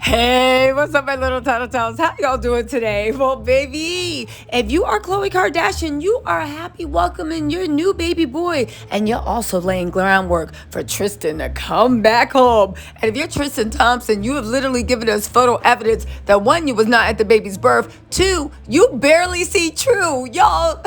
Hey, what's up, my little Tattle Tells? How y'all doing today? Well, baby, if you are Khloé Kardashian, you are happy welcoming your new baby boy. And you're also laying groundwork for Tristan to come back home. And if you're Tristan Thompson, you have literally given us photo evidence that one, you was not at the baby's birth. Two, you barely see true. Y'all,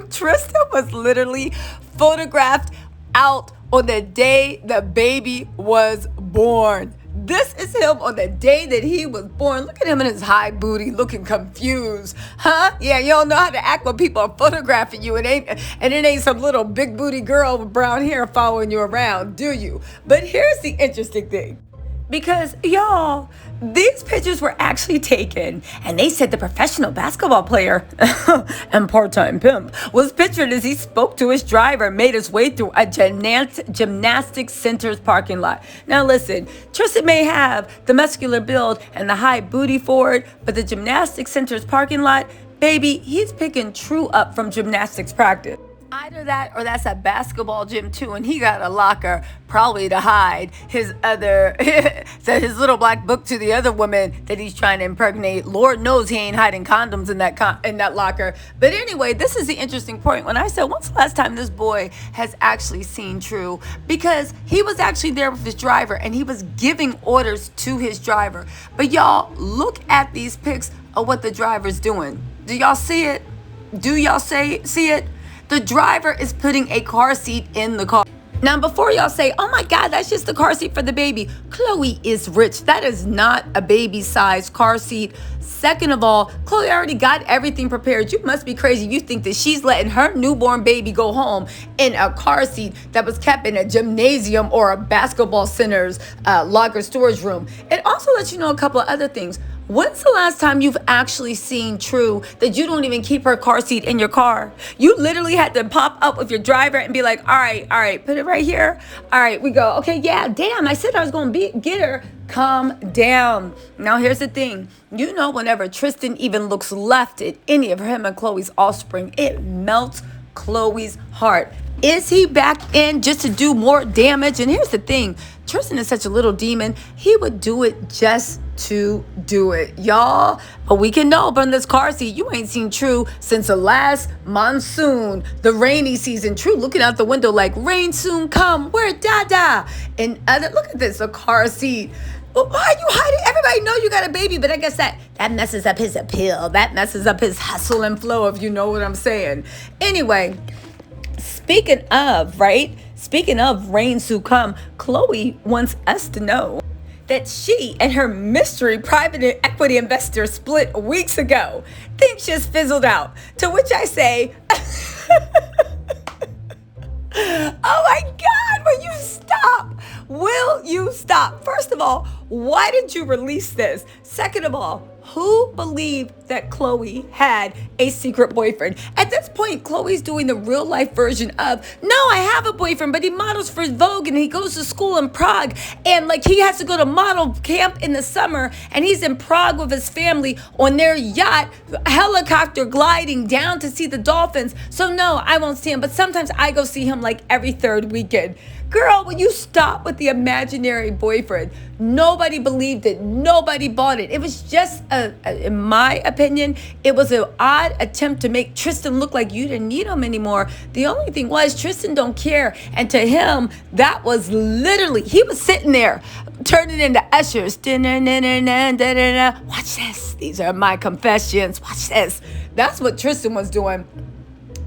Tristan was literally photographed out on the day the baby was born. This is him on the day that he was born. Look at him in his high booty looking confused. Huh? Yeah, you don't know how to act when people are photographing you. And it ain't some little big booty girl with brown hair following you around, do you? But here's the interesting thing. Because, y'all, these pictures were actually taken, and they said the professional basketball player and part-time pimp was pictured as he spoke to his driver, made his way through a gymnastics center's parking lot. Now, listen, Tristan may have the muscular build and the high booty for it, but the gymnastics center's parking lot, baby, he's picking True up from gymnastics practice. Either that or that's a basketball gym too, and he got a locker probably to hide his other his little black book to the other woman that he's trying to impregnate. Lord knows he ain't hiding condoms in that locker. But anyway, this is the interesting point. When I said, when's the last time this boy has actually seen True? Because he was actually there with his driver and he was giving orders to his driver. But y'all, look at these pics of what the driver's doing. Do y'all see it? Do y'all see it? The driver is putting a car seat in the car. Now, before y'all say, oh my God, that's just the car seat for the baby. Khloe is rich. That is not a baby-sized car seat. Second of all, Khloe already got everything prepared. You must be crazy. You think that she's letting her newborn baby go home in a car seat that was kept in a gymnasium or a basketball center's locker storage room. It also lets you know a couple of other things. When's the last time you've actually seen True that you don't even keep her car seat in your car? You literally had to pop up with your driver and be like, all right, put it right here. All right, we go. Okay, yeah, damn, I said I was going to get her. Calm down. Now, here's the thing. You know, whenever Tristan even looks left at any of him and Khloe's offspring, it melts Khloe's heart. Is he back in just to do more damage? And here's the thing. Tristan is such a little demon. He would do it just to do it, y'all. But we can know from this car seat, you ain't seen True since the last monsoon, the rainy season. True looking out the window like, rain soon come, where Dada? And look at this, a car seat. Well, why are you hiding? Everybody know you got a baby, but I guess that messes up his appeal. That messes up his hustle and flow, if you know what I'm saying. Anyway, speaking of rain soon come, Khloe wants us to know that she and her mystery private equity investor split weeks ago. Things just fizzled out. To which I say, oh my God, will you stop? Will you stop? First of all, why did you release this? Second of all, who believed that Khloe had a secret boyfriend? At this point, Khloe's doing the real life version of, no, I have a boyfriend, but he models for Vogue and he goes to school in Prague. And like he has to go to model camp in the summer and he's in Prague with his family on their yacht, helicopter gliding down to see the dolphins. So no, I won't see him, but sometimes I go see him like every third weekend. Girl, will you stop with the imaginary boyfriend? Nobody believed it. Nobody bought it. It was just, in my opinion, it was an odd attempt to make Tristan look like you didn't need him anymore. The only thing was Tristan don't care. And to him, that was literally, he was sitting there turning into ushers. Watch this. These are my confessions. Watch this. That's what Tristan was doing.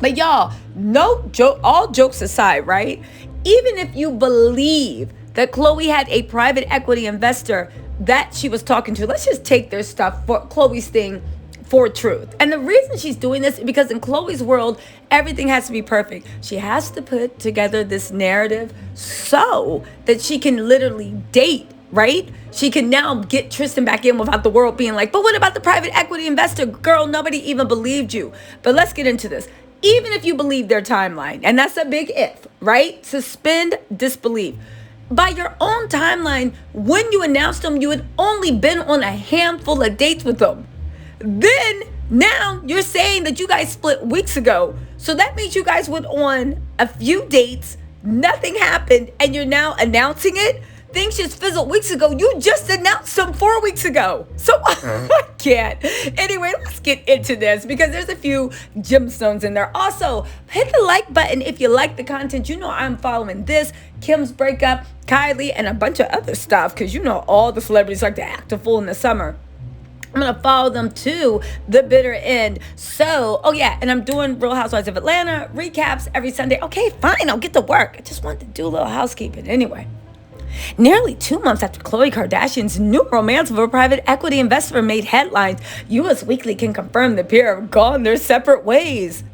But y'all, no joke, all jokes aside, right? Even if you believe that Khloe had a private equity investor that she was talking to, let's just take their stuff for Khloe's thing for truth. And the reason she's doing this is because in Khloe's world, everything has to be perfect. She has to put together this narrative so that she can literally date, right? She can now get Tristan back in without the world being like, but what about the private equity investor? Girl, nobody even believed you. But let's get into this. Even if you believe their timeline, and that's a big if, right? Suspend disbelief. By your own timeline, when you announced them, you had only been on a handful of dates with them. Then, now you're saying that you guys split weeks ago. So that means you guys went on a few dates, nothing happened, and you're now announcing it? Things just fizzled weeks ago. You just announced them 4 weeks ago. So I can't. Anyway, let's get into this because there's a few gemstones in there. Also, hit the like button if you like the content. You know I'm following this, Kim's breakup, Kylie, and a bunch of other stuff because you know all the celebrities like to act a fool in the summer. I'm going to follow them to the bitter end. So, oh yeah, and I'm doing Real Housewives of Atlanta recaps every Sunday. Okay, fine, I'll get to work. I just wanted to do a little housekeeping. Anyway, nearly 2 months after Khloé Kardashian's new romance with a private equity investor made headlines, US Weekly can confirm the pair have gone their separate ways.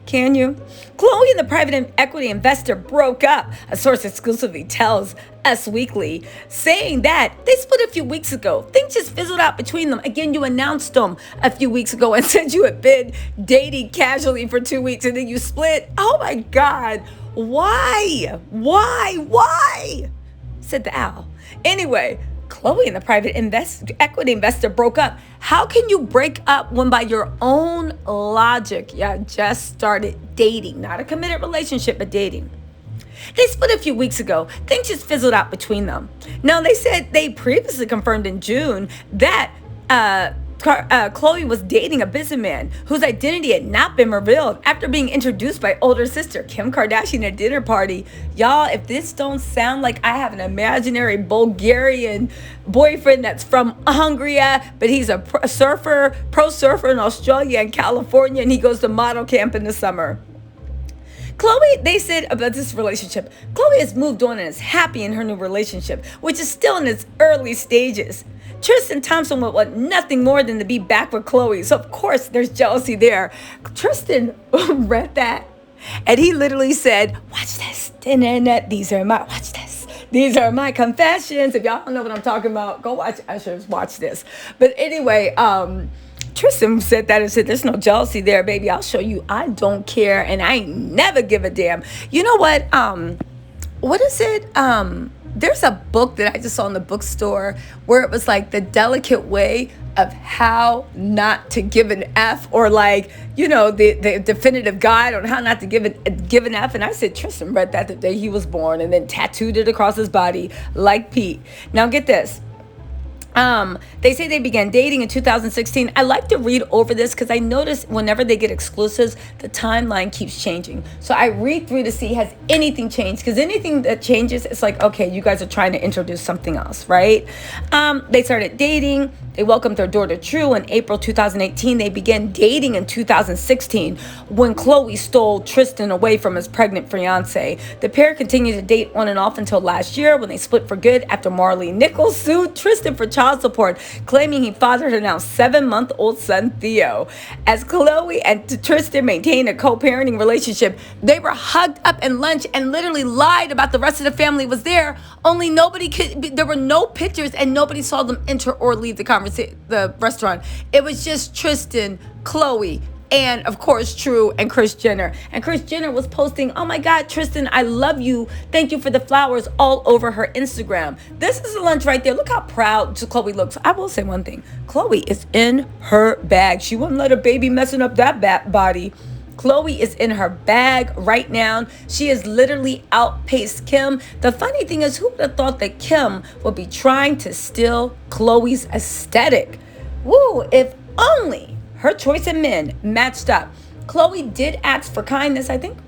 Can you? Khloé and the private equity investor broke up, a source exclusively tells Us Weekly, saying that they split a few weeks ago. Things just fizzled out between them. Again, you announced them a few weeks ago and said you had been dating casually for 2 weeks and then you split. Oh my God. Why? Why? Said the owl. Anyway, Khloé and the private equity investor broke up. How can you break up when by your own logic, you just started dating? Not a committed relationship, but dating. They split a few weeks ago. Things just fizzled out between them. Now, they said they previously confirmed in June that Khloé was dating a businessman whose identity had not been revealed after being introduced by older sister Kim Kardashian at a dinner party. Y'all, if this don't sound like I have an imaginary Bulgarian boyfriend that's from Hungary, but he's a pro surfer in Australia and California, and he goes to model camp in the summer. Khloé, they said about this relationship, Khloé has moved on and is happy in her new relationship, which is still in its early stages. Tristan Thompson would want nothing more than to be back with Khloé, so of course there's jealousy there. Tristan read that, and he literally said, watch this, these are my confessions. If y'all don't know what I'm talking about, go watch Usher's Watch This. But anyway, Tristan said that and said, there's no jealousy there, baby. I'll show you I don't care and I ain't never give a damn. You know what? What is it? There's a book that I just saw in the bookstore where it was like the delicate way of how not to give an F, or like, you know, the definitive guide on how not to give an F. And I said, Tristan read that the day he was born and then tattooed it across his body like Pete. Now get this. They say they began dating in 2016. I like to read over this because I notice whenever they get exclusives, the timeline keeps changing. So I read through to see has anything changed, because anything that changes, it's like, okay, you guys are trying to introduce something else, right? They started dating. They welcomed their daughter True in April 2018. They began dating in 2016 when Khloé stole Tristan away from his pregnant fiance. The pair continued to date on and off until last year when they split for good after Marley Nichols sued Tristan for child support, claiming he fathered her now 7-month-old son Theo. As Khloé and Tristan maintained a co-parenting relationship, they were hugged up at lunch and literally lied about the rest of the family was there. Only there were no pictures and nobody saw them enter or leave the restaurant. It was just Tristan, Khloé, and of course True and Kris Jenner. And Kris Jenner was posting, oh my God, Tristan, I love you. Thank you for the flowers, all over her Instagram. This is the lunch right there. Look how proud Khloé looks. I will say one thing. Khloé is in her bag. She wouldn't let her baby messing up that body. Khloé is in her bag right now. She has literally outpaced Kim. The funny thing is, who would have thought that Kim would be trying to steal Khloé's aesthetic? Woo, if only her choice of men matched up. Khloé did ask for kindness. I think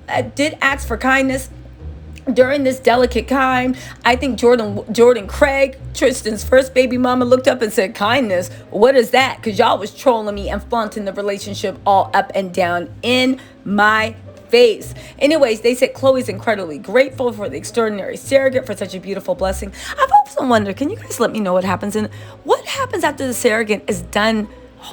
during this delicate time. I think Jordan Craig, Tristan's first baby mama, looked up and said, kindness, what is that? Because y'all was trolling me and flaunting the relationship all up and down in my face. Anyways, they said Khloé's incredibly grateful for the extraordinary surrogate for such a beautiful blessing. I've also wondered, can you guys let me know what happens after the surrogate is done,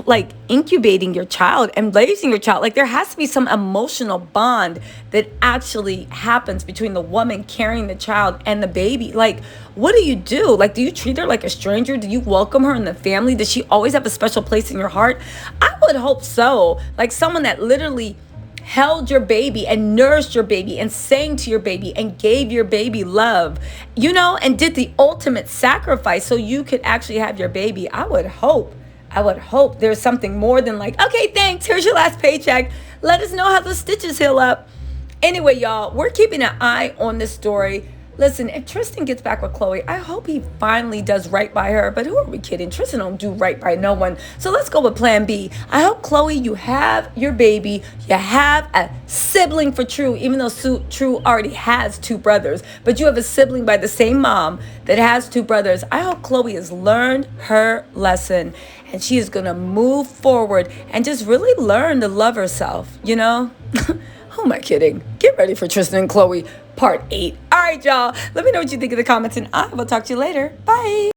like incubating your child and raising your child? Like there has to be some emotional bond that actually happens between the woman carrying the child and the baby. Like, what do you do? Like, do you treat her like a stranger? Do you welcome her in the family? Does she always have a special place in your heart? I would hope so. Like someone that literally held your baby and nourished your baby and sang to your baby and gave your baby love, and did the ultimate sacrifice so you could actually have your baby. I would hope there's something more than like, okay, thanks, here's your last paycheck. Let us know how the stitches heal up. Anyway, y'all, we're keeping an eye on this story. Listen, if Tristan gets back with Khloe, I hope he finally does right by her. But who are we kidding? Tristan don't do right by no one. So let's go with plan B. I hope, Khloe, you have your baby. You have a sibling for True, even though True already has two brothers. But you have a sibling by the same mom that has two brothers. I hope Khloe has learned her lesson and she is going to move forward and just really learn to love herself, you know? Who am I kidding? Get ready for Tristan and Khloe part 8. All right, y'all. Let me know what you think in the comments, and I will talk to you later. Bye.